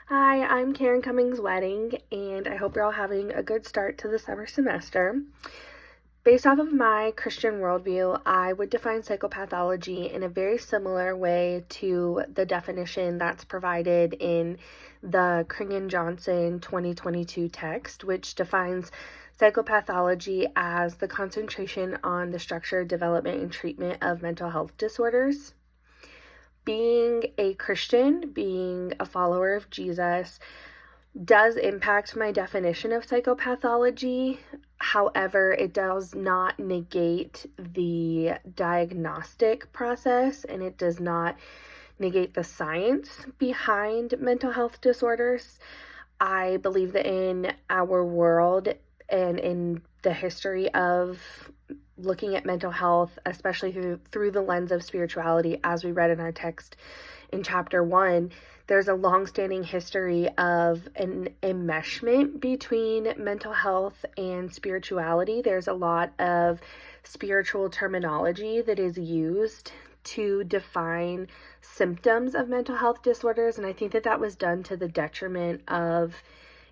Hi, I'm Karen Cummings Wedding, and I hope you're all having a good start to the summer semester. Based off of my Christian worldview, I would define psychopathology in a very similar way to the definition that's provided in the Kringen-Johnson 2022 text, which defines psychopathology as the concentration on the structure, development, and treatment of mental health disorders. Being a Christian, being a follower of Jesus, does impact my definition of psychopathology. However, it does not negate the diagnostic process, and it does not negate the science behind mental health disorders. I believe that in our world and in the history of looking at mental health, especially through the lens of spirituality, as we read in our text in chapter 1, there's a long-standing history of an enmeshment between mental health and spirituality. There's a lot of spiritual terminology that is used to define symptoms of mental health disorders, and I think that was done to the detriment of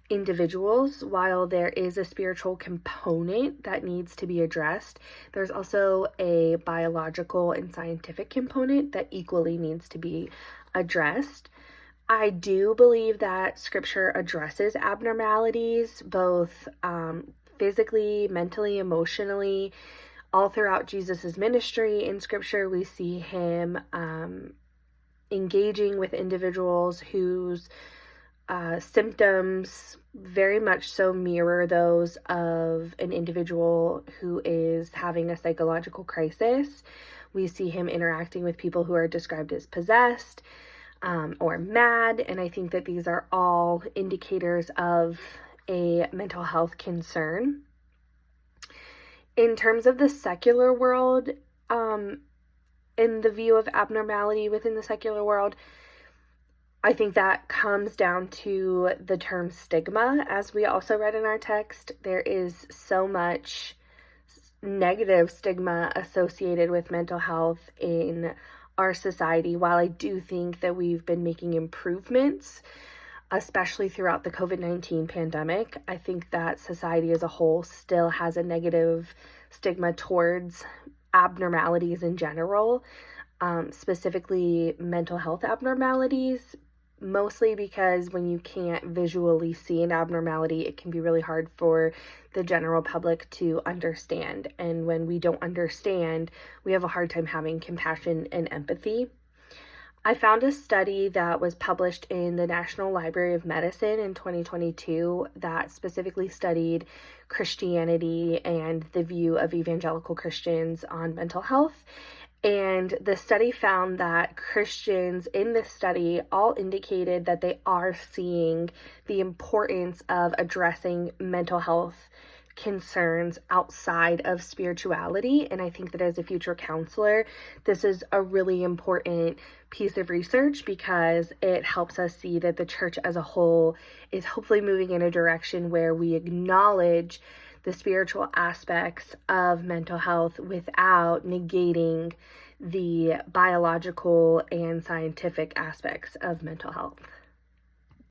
individuals. While there is a spiritual component that needs to be addressed, there's also a biological and scientific component that equally needs to be addressed. I do believe that scripture addresses abnormalities, both physically, mentally, emotionally. All throughout Jesus's ministry in scripture, we see him engaging with individuals whose symptoms very much so mirror those of an individual who is having a psychological crisis. We see him interacting with people who are described as possessed or mad, and I think that these are all indicators of a mental health concern. In terms of the secular world, in the view of abnormality within the secular world, I think that comes down to the term stigma. As we also read in our text, there is so much negative stigma associated with mental health in our society. While I do think that we've been making improvements, especially throughout the COVID-19 pandemic, I think that society as a whole still has a negative stigma towards abnormalities in general, specifically mental health abnormalities, mostly because when you can't visually see an abnormality, it can be really hard for the general public to understand. And when we don't understand, we have a hard time having compassion and empathy. I found a study that was published in the National Library of Medicine in 2022 that specifically studied Christianity and the view of evangelical Christians on mental health. And the study found that Christians in this study all indicated that they are seeing the importance of addressing mental health concerns outside of spirituality. And I think that as a future counselor, this is a really important piece of research because it helps us see that the church as a whole is hopefully moving in a direction where we acknowledge the spiritual aspects of mental health without negating the biological and scientific aspects of mental health.